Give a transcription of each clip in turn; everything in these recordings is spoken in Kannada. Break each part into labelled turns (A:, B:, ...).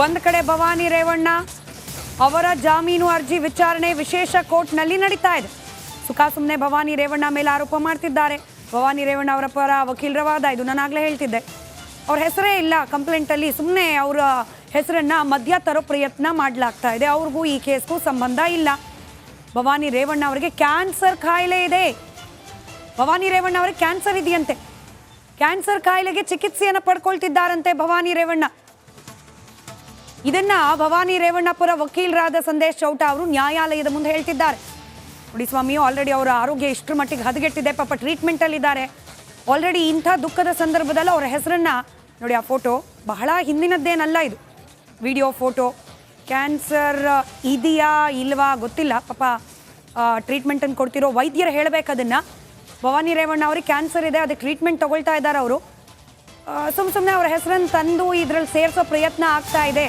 A: ಒಂದು ಕಡೆ ಭವಾನಿ ರೇವಣ್ಣ ಅವರ ಜಾಮೀನು ಅರ್ಜಿ ವಿಚಾರಣೆ ವಿಶೇಷ ಕೋರ್ಟ್ನಲ್ಲಿ ನಡೀತಾ ಇದೆ. ಸುಖಾಸುಮ್ಮನೆ ಭವಾನಿ ರೇವಣ್ಣ ಮೇಲೆ ಆರೋಪ ಮಾಡ್ತಿದ್ದಾರೆ. ಭವಾನಿ ರೇವಣ್ಣ ಅವರ ಪರ ವಕೀಲರ ವಾದ ಇದು. ನಾನು ಆಗಲೇ ಹೇಳ್ತಿದ್ದೆ, ಅವ್ರ ಹೆಸರೇ ಇಲ್ಲ ಕಂಪ್ಲೇಂಟಲ್ಲಿ, ಸುಮ್ಮನೆ ಅವರ ಹೆಸರನ್ನು ಮಧ್ಯ ತರೋ ಪ್ರಯತ್ನ ಮಾಡಲಾಗ್ತಾ ಇದೆ. ಅವ್ರಿಗೂ ಈ ಕೇಸ್ಗೂ ಸಂಬಂಧ ಇಲ್ಲ. ಭವಾನಿ ರೇವಣ್ಣ ಅವರಿಗೆ ಕ್ಯಾನ್ಸರ್ ಕಾಯಿಲೆ ಇದೆ. ಭವಾನಿ ರೇವಣ್ಣ ಅವರಿಗೆ ಕ್ಯಾನ್ಸರ್ ಇದೆಯಂತೆ. ಕ್ಯಾನ್ಸರ್ ಕಾಯಿಲೆಗೆ ಚಿಕಿತ್ಸೆಯನ್ನು ಪಡ್ಕೊಳ್ತಿದ್ದಾರಂತೆ ಭವಾನಿ ರೇವಣ್ಣ. ಇದನ್ನ ಭವಾನಿ ರೇವಣ್ಣ ಪರ ವಕೀಲರಾದ ಸಂದೇಶ್ ಚೌಟ ಅವರು ನ್ಯಾಯಾಲಯದ ಮುಂದೆ ಹೇಳ್ತಿದ್ದಾರೆ. ನೋಡಿ ಸ್ವಾಮಿ, ಆಲ್ರೆಡಿ ಅವರ ಆರೋಗ್ಯ ಇಷ್ಟರ ಮಟ್ಟಿಗೆ ಹದಗೆಟ್ಟಿದೆ, ಪಾಪ ಟ್ರೀಟ್ಮೆಂಟಲ್ಲಿದ್ದಾರೆ. ಆಲ್ರೆಡಿ ಇಂಥ ದುಃಖದ ಸಂದರ್ಭದಲ್ಲಿ ಅವರ ಹೆಸರನ್ನ ನೋಡಿ, ಆ ಫೋಟೋ ಬಹಳ ಹಿಂದಿನದ್ದೇನಲ್ಲ, ಇದು ವಿಡಿಯೋ ಫೋಟೋ. ಕ್ಯಾನ್ಸರ್ ಇದೆಯಾ ಇಲ್ವಾ ಗೊತ್ತಿಲ್ಲ, ಪಾಪ ಟ್ರೀಟ್ಮೆಂಟನ್ನು ಕೊಡ್ತಿರೋ ವೈದ್ಯರು ಹೇಳಬೇಕದನ್ನು. ಭವಾನಿ ರೇವಣ್ಣ ಅವ್ರಿಗೆ ಕ್ಯಾನ್ಸರ್ ಇದೆ, ಅದಕ್ಕೆ ಟ್ರೀಟ್ಮೆಂಟ್ ತಗೊಳ್ತಾ ಇದ್ದಾರೆ ಅವರು. ಸುಮ್ಮನೆ ಅವರ ಹೆಸರನ್ನು ತಂದು ಇದರಲ್ಲಿ ಸೇರಿಸೋ ಪ್ರಯತ್ನ ಆಗ್ತಾ ಇದೆ.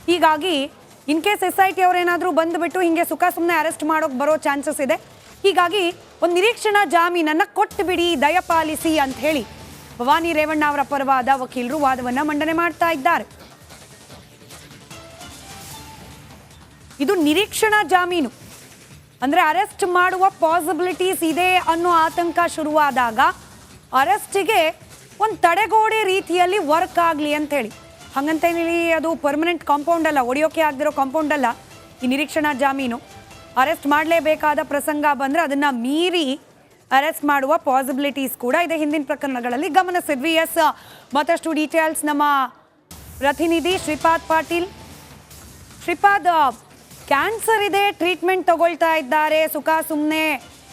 A: ಹೀಗಾಗಿ ಇನ್ ಕೇಸ್ SIT ಅವರೇನಾದರೂ ಬಂದುಬಿಟ್ಟು ಹಿಂಗೆ ಸುಮ್ಮನೆ ಅರೆಸ್ಟ್ ಮಾಡೋಕೆ ಬರೋ ಚಾನ್ಸಸ್ ಇದೆ. ಹೀಗಾಗಿ ಒಂದು ನಿರೀಕ್ಷಣಾ ಜಾಮೀನನ್ನು ಕೊಟ್ಟು ಬಿಡಿ, ದಯಪಾಲಿಸಿ ಅಂತ ಹೇಳಿ ಭವಾನಿ ರೇವಣ್ಣ ಅವರ ಪರವಾದ ವಕೀಲರು ವಾದವನ್ನು ಮಂಡನೆ ಮಾಡ್ತಾ ಇದ್ದಾರೆ. ಇದು ನಿರೀಕ್ಷಣಾ ಜಾಮೀನು ಅಂದರೆ ಅರೆಸ್ಟ್ ಮಾಡುವ ಪಾಸಿಬಿಲಿಟೀಸ್ ಇದೆ ಅನ್ನೋ ಆತಂಕ ಶುರುವಾದಾಗ ಅರೆಸ್ಟಿಗೆ ಒಂದು ತಡೆಗೋಡೆ ರೀತಿಯಲ್ಲಿ ವರ್ಕ್ ಆಗಲಿ ಅಂಥೇಳಿ. ಹಾಗಂತೇಳಿ ಅದು ಪರ್ಮನೆಂಟ್ ಕಾಂಪೌಂಡ್ ಅಲ್ಲ, ಒಡೆಯೋಕೆ ಆಗದಿರೋ ಕಾಂಪೌಂಡ್ ಅಲ್ಲ ಈ ನಿರೀಕ್ಷಣಾ ಜಾಮೀನು. ಅರೆಸ್ಟ್ ಮಾಡಲೇಬೇಕಾದ ಪ್ರಸಂಗ ಬಂದರೆ ಅದನ್ನು ಮೀರಿ ಅರೆಸ್ಟ್ ಮಾಡುವ ಪಾಸಿಬಿಲಿಟೀಸ್ ಕೂಡ ಇದೆ. ಹಿಂದಿನ ಪ್ರಕರಣಗಳಲ್ಲಿ ಗಮನಿಸಿದ್ವಿ. ಮತ್ತಷ್ಟು ಡೀಟೇಲ್ಸ್ ನಮ್ಮ ಪ್ರತಿನಿಧಿ ಶ್ರೀಪಾದ್ ಪಾಟೀಲ್. ಶ್ರೀಪಾದ್, ಕ್ಯಾನ್ಸರ್ ಇದೆ, ಟ್ರೀಟ್ಮೆಂಟ್ ತಗೊಳ್ತಾ ಇದ್ದಾರೆ, ಸುಮ್ಮನೆ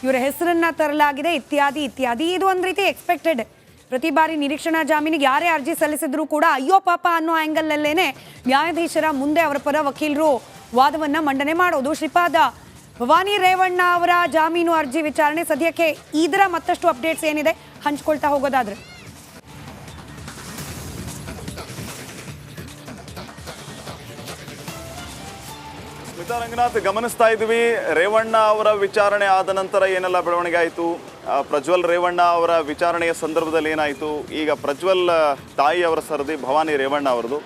A: ಇವರ ಹೆಸರನ್ನ ತರಲಾಗಿದೆ, ಇತ್ಯಾದಿ ಇತ್ಯಾದಿ. ಇದು ಒಂದು ರೀತಿ ಎಕ್ಸ್ಪೆಕ್ಟೆಡ್. ಪ್ರತಿ ಬಾರಿ ನಿರೀಕ್ಷಣಾ ಜಾಮೀನಿಗೆ ಯಾರೇ ಅರ್ಜಿ ಸಲ್ಲಿಸಿದ್ರು ಕೂಡ ಅಯ್ಯೋ ಪಾಪ ಅನ್ನೋ ಆ್ಯಂಗಲ್ನಲ್ಲೇನೆ ನ್ಯಾಯಾಧೀಶರ ಮುಂದೆ ಅವರ ಪರ ವಕೀಲರು ವಾದವನ್ನು ಮಂಡನೆ ಮಾಡೋದು. ಶ್ರೀಪಾದ, ಭವಾನಿ ರೇವಣ್ಣ ಅವರ ಜಾಮೀನು ಅರ್ಜಿ ವಿಚಾರಣೆ ಸದ್ಯಕ್ಕೆ ಇದರ ಮತ್ತಷ್ಟು ಅಪ್ಡೇಟ್ಸ್ ಏನಿದೆ ಹಂಚ್ಕೊಳ್ತಾ ಹೋಗೋದಾದ್ರೆ?
B: ಸ್ಮಿತಾ ರಂಗನಾಥ್, ಗಮನಿಸ್ತಾ ಇದ್ವಿ ರೇವಣ್ಣ ಅವರ ವಿಚಾರಣೆ ಆದ ನಂತರ ಏನೆಲ್ಲ ಬೆಳವಣಿಗೆ ಆಯಿತು, ಪ್ರಜ್ವಲ್ ರೇವಣ್ಣ ಅವರ ವಿಚಾರಣೆಯ ಸಂದರ್ಭದಲ್ಲಿ ಏನಾಯಿತು, ಈಗ ಪ್ರಜ್ವಲ್ ತಾಯಿ ಅವರ ಸರದಿ ಭವಾನಿ ರೇವಣ್ಣ ಅವರದು.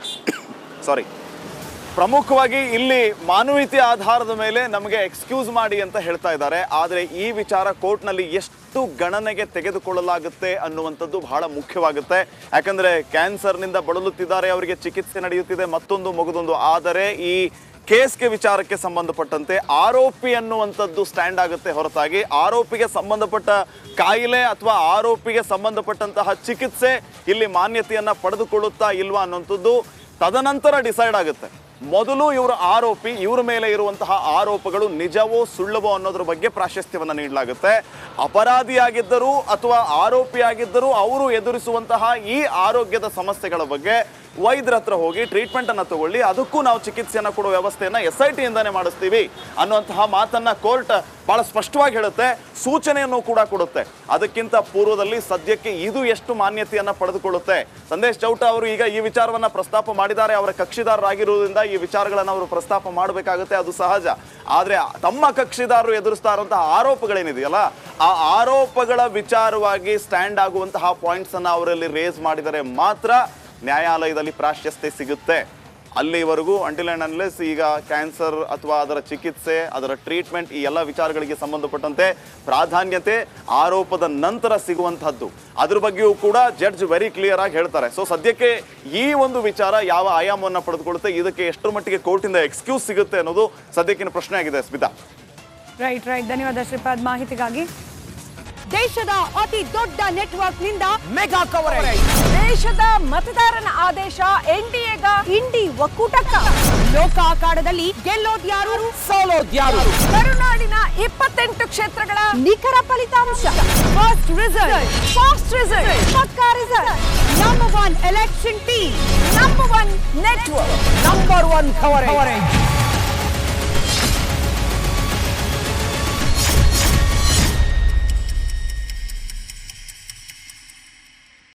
B: ಪ್ರಮುಖವಾಗಿ ಇಲ್ಲಿ ಮಾನವೀಯತೆ ಆಧಾರದ ಮೇಲೆ ನಮಗೆ ಎಕ್ಸ್ಕ್ಯೂಸ್ ಮಾಡಿ ಅಂತ ಹೇಳ್ತಾ ಇದ್ದಾರೆ. ಆದರೆ ಈ ವಿಚಾರ ಕೋರ್ಟ್ನಲ್ಲಿ ಎಷ್ಟು ಗಣನೆಗೆ ತೆಗೆದುಕೊಳ್ಳಲಾಗುತ್ತೆ ಅನ್ನುವಂಥದ್ದು ಬಹಳ ಮುಖ್ಯವಾಗುತ್ತೆ. ಯಾಕಂದರೆ ಕ್ಯಾನ್ಸರ್ನಿಂದ ಬಳಲುತ್ತಿದ್ದಾರೆ, ಅವರಿಗೆ ಚಿಕಿತ್ಸೆ ನಡೆಯುತ್ತಿದೆ, ಮತ್ತೊಂದು ಮಗದೊಂದು. ಆದರೆ ಈ ಕೇಸ್ಗೆ ವಿಚಾರಕ್ಕೆ ಸಂಬಂಧಪಟ್ಟಂತೆ ಆರೋಪಿ ಅನ್ನುವಂಥದ್ದು ಸ್ಟ್ಯಾಂಡ್ ಆಗುತ್ತೆ ಹೊರತಾಗಿ ಆರೋಪಿಗೆ ಸಂಬಂಧಪಟ್ಟ ಕಾಯಿಲೆ ಅಥವಾ ಆರೋಪಿಗೆ ಸಂಬಂಧಪಟ್ಟಂತಹ ಚಿಕಿತ್ಸೆ ಇಲ್ಲಿ ಮಾನ್ಯತೆಯನ್ನು ಪಡೆದುಕೊಳ್ಳುತ್ತಾ ಇಲ್ವಾ ಅನ್ನುವಂಥದ್ದು ತದನಂತರ ಡಿಸೈಡ್ ಆಗುತ್ತೆ. ಮೊದಲು ಇವರು ಆರೋಪಿ, ಇವರ ಮೇಲೆ ಇರುವಂತಹ ಆರೋಪಗಳು ನಿಜವೋ ಸುಳ್ಳವೋ ಅನ್ನೋದ್ರ ಬಗ್ಗೆ ಪ್ರಾಶಸ್ತ್ಯವನ್ನು ನೀಡಲಾಗುತ್ತೆ. ಅಪರಾಧಿಯಾಗಿದ್ದರೂ ಅಥವಾ ಆರೋಪಿಯಾಗಿದ್ದರೂ ಅವರು ಎದುರಿಸುವಂತಹ ಈ ಆರೋಗ್ಯದ ಸಮಸ್ಯೆಗಳ ಬಗ್ಗೆ ವೈದ್ಯರ ಹತ್ರ ಹೋಗಿ ಟ್ರೀಟ್ಮೆಂಟನ್ನು ತಗೊಳ್ಳಿ, ಅದಕ್ಕೂ ನಾವು ಚಿಕಿತ್ಸೆಯನ್ನು ಕೊಡುವ ವ್ಯವಸ್ಥೆಯನ್ನು SIT ಇಂದಾನೆ ಮಾಡಿಸ್ತೀವಿ ಅನ್ನುವಂತಹ ಮಾತನ್ನು ಕೋರ್ಟ್ ಬಹಳ ಸ್ಪಷ್ಟವಾಗಿ ಹೇಳುತ್ತೆ, ಸೂಚನೆಯನ್ನು ಕೂಡ ಕೊಡುತ್ತೆ. ಅದಕ್ಕಿಂತ ಪೂರ್ವದಲ್ಲಿ ಸದ್ಯಕ್ಕೆ ಇದು ಎಷ್ಟು ಮಾನ್ಯತೆಯನ್ನು ಪಡೆದುಕೊಳ್ಳುತ್ತೆ. ಸಂದೇಶ್ ಚೌಟ ಅವರು ಈಗ ಈ ವಿಚಾರವನ್ನು ಪ್ರಸ್ತಾಪ ಮಾಡಿದ್ದಾರೆ. ಅವರ ಕಕ್ಷಿದಾರರಾಗಿರುವುದರಿಂದ ಈ ವಿಚಾರಗಳನ್ನು ಅವರು ಪ್ರಸ್ತಾಪ ಮಾಡಬೇಕಾಗುತ್ತೆ, ಅದು ಸಹಜ. ಆದರೆ ತಮ್ಮ ಕಕ್ಷಿದಾರರು ಎದುರಿಸ್ತಾ ಇರುವಂತಹ ಆರೋಪಗಳೇನಿದೆಯಲ್ಲ, ಆ ಆರೋಪಗಳ ವಿಚಾರವಾಗಿ ಸ್ಟ್ಯಾಂಡ್ ಆಗುವಂತಹ ಪಾಯಿಂಟ್ಸನ್ನು ಅವರಲ್ಲಿ ರೇಸ್ ಮಾಡಿದರೆ ಮಾತ್ರ ನ್ಯಾಯಾಲಯದಲ್ಲಿ ಪ್ರಾಶಸ್ತ್ಯ ಸಿಗುತ್ತೆ. ಅಲ್ಲಿವರೆಗೂ ಅಂಟಿಲ್ ಅಂಡ್ ಅನ್ಲೆಸ್ ಈಗ ಕ್ಯಾನ್ಸರ್ ಅಥವಾ ಅದರ ಚಿಕಿತ್ಸೆ, ಅದರ ಟ್ರೀಟ್ಮೆಂಟ್, ಈ ಎಲ್ಲ ವಿಚಾರಗಳಿಗೆ ಸಂಬಂಧಪಟ್ಟಂತೆ ಪ್ರಾಧಾನ್ಯತೆ ಆರೋಪದ ನಂತರ ಸಿಗುವಂತಹದ್ದು. ಅದ್ರ ಬಗ್ಗೆಯೂ ಕೂಡ ಜಡ್ಜ್ ವೆರಿ ಕ್ಲಿಯರ್ ಆಗಿ ಹೇಳ್ತಾರೆ. ಸೊ ಸದ್ಯಕ್ಕೆ ಈ ಒಂದು ವಿಚಾರ ಯಾವ ಆಯಾಮವನ್ನು ಪಡೆದುಕೊಳ್ಳುತ್ತೆ, ಇದಕ್ಕೆ ಎಷ್ಟರ ಮಟ್ಟಿಗೆ ಕೋರ್ಟಿಂದ ಎಕ್ಸ್ಕ್ಯೂಸ್ ಸಿಗುತ್ತೆ ಅನ್ನೋದು ಸದ್ಯಕ್ಕಿನ ಪ್ರಶ್ನೆ ಆಗಿದೆ. ಸ್ಮಿತಾ,
A: ರೈಟ್. ಧನ್ಯವಾದ ಶ್ರೀಪಾದ್ ಮಾಹಿತಿಗಾಗಿ. ದೇಶದ ಅತಿ ದೊಡ್ಡ ನೆಟ್ವರ್ಕ್ ನಿಂದ
C: ಮೆಗಾ ಕವರೇಜ್.
A: ದೇಶದ ಮತದಾರನ ಆದೇಶ NDAಗ ಇಂಡಿ ಒಕ್ಕೂಟಕ್ಕ. ಲೋಕ ಅಖಾಡದಲ್ಲಿ ಗೆಲ್ಲೋದ್ಯಾರು
C: ಸೋಲೋದ್ಯಾರು.
A: ಕರುನಾಡಿನ 28 ಕ್ಷೇತ್ರಗಳ ನಿಖರ ಫಲಿತಾಂಶ. ಫಾಸ್ಟ್ ರಿಸಲ್ಟ್, ಪಕ್ಕಾ result. Number 1 election team, number 1 network,
C: number 1 coverage.